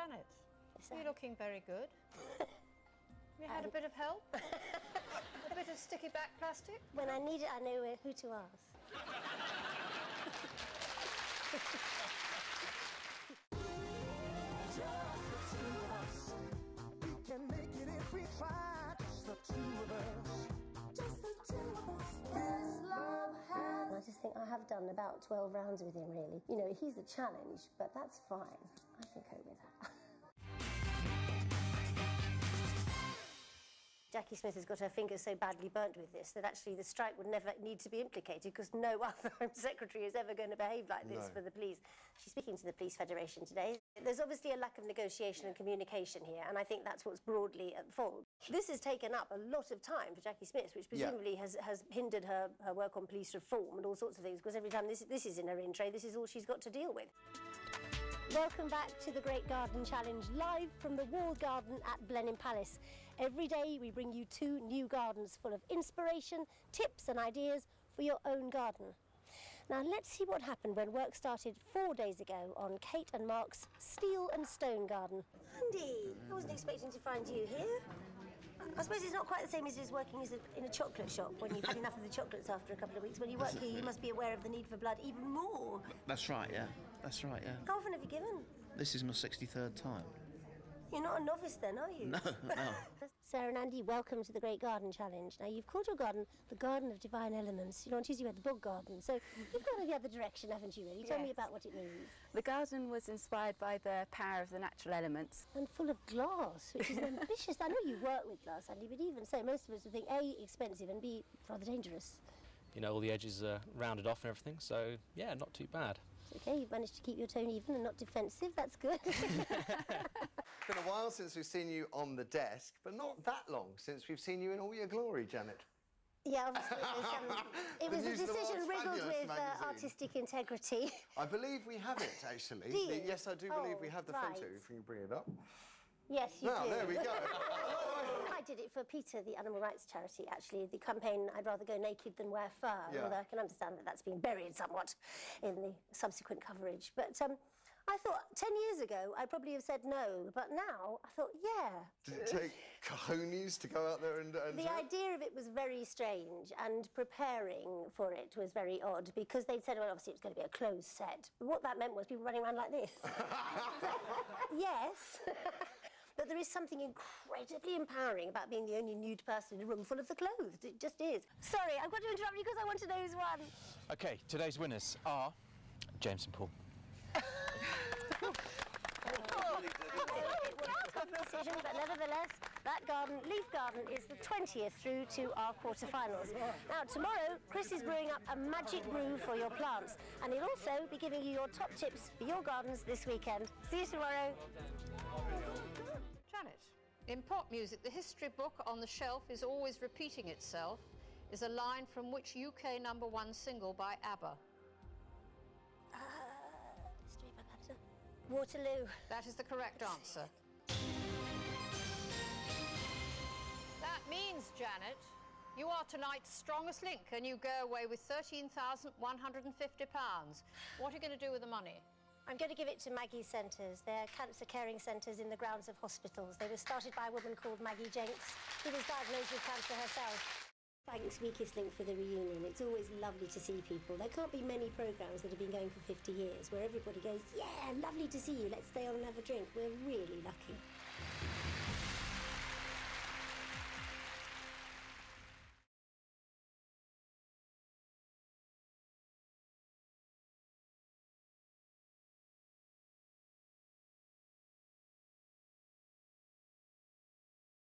Janet, you're looking very good. You had a bit of help? A bit of sticky back plastic? When I need it, I know who to ask. Just the two of us. We can make it if we try. Just the two of us. Just the two of us. This love has. I just think I have done about 12 rounds with him, really. You know, he's a challenge, but that's fine. I can cope with that. Jackie Smith has got her fingers so badly burnt with this that actually the strike would never need to be implicated because no other Home Secretary is ever going to behave like this for the police. She's speaking to the Police Federation today. There's obviously a lack of negotiation and communication here, and I think that's what's broadly at fault. This has taken up a lot of time for Jackie Smith, which presumably has hindered her work on police reform and all sorts of things, because every time this is in her in tray, this is all she's got to deal with. Welcome back to the Great Garden Challenge, live from the walled garden at Blenheim Palace. Every day we bring you 2 new gardens full of inspiration, tips and ideas for your own garden. Now let's see what happened when work started 4 days ago on Kate and Mark's Steel and Stone garden. Andy, I wasn't expecting to find you here. I suppose it's not quite the same as working in a chocolate shop when you've had enough of the chocolates after a couple of weeks. When you work here, you must be aware of the need for blood even more. That's right, yeah. That's right, yeah. How often have you given? This is my 63rd time. You're not a novice then, are you? No, no. Sarah and Andy, welcome to the Great Garden Challenge. Now, you've called your garden the Garden of Divine Elements. You know, on Tuesday you had the Bog Garden, so you've gone in the other direction, haven't you, really? Tell me about what it means. The garden was inspired by the power of the natural elements. And full of glass, which is ambitious. I know you work with glass, Andy, but even so, most of us would think, A, expensive, and B, rather dangerous. You know, all the edges are rounded off and everything, so, yeah, not too bad. OK, you've managed to keep your tone even and not defensive. That's good. It's been a while since we've seen you on the desk, but not that long since we've seen you in all your glory, Janet. Yeah, obviously it was a decision riddled with artistic integrity. I believe we have it, actually. Do you? Yes, I do believe we have the photo, if you can bring it up. Yes, you do. There we go. I did it for PETA, the animal rights charity, actually. The campaign, I'd rather go naked than wear fur, although I can understand that that's been buried somewhat in the subsequent coverage. But I thought 10 years ago I'd probably have said no, but now I thought, yeah. Did it take cojones to go out there and The idea of it was very strange, and preparing for it was very odd, because they'd said, well, obviously it was going to be a closed set. But what that meant was people running around like this. Yes. But there is something incredibly empowering about being the only nude person in a room full of the clothed. It just is. Sorry, I've got to interrupt you because I want to know who's won. OK, today's winners are James and Paul. It was a tough decision, but nevertheless, that garden, Leaf Garden, is the 20th through to our quarter-finals. Now, tomorrow, Chris is brewing up a magic brew for your plants, and he'll also be giving you your top tips for your gardens this weekend. See you tomorrow. Janet, in pop music, the history book on the shelf is always repeating itself is a line from which UK #1 single by ABBA? History book, Waterloo. That is the correct answer. That means, Janet, you are tonight's strongest link and you go away with £13,150. What are you going to do with the money? I'm going to give it to Maggie's Centres. They're cancer caring centres in the grounds of hospitals. They were started by a woman called Maggie Jenks, who was diagnosed with cancer herself. Thanks, Weakest Link, for the reunion. It's always lovely to see people. There can't be many programmes that have been going for 50 years where everybody goes, yeah, lovely to see you, let's stay on and have a drink. We're really lucky.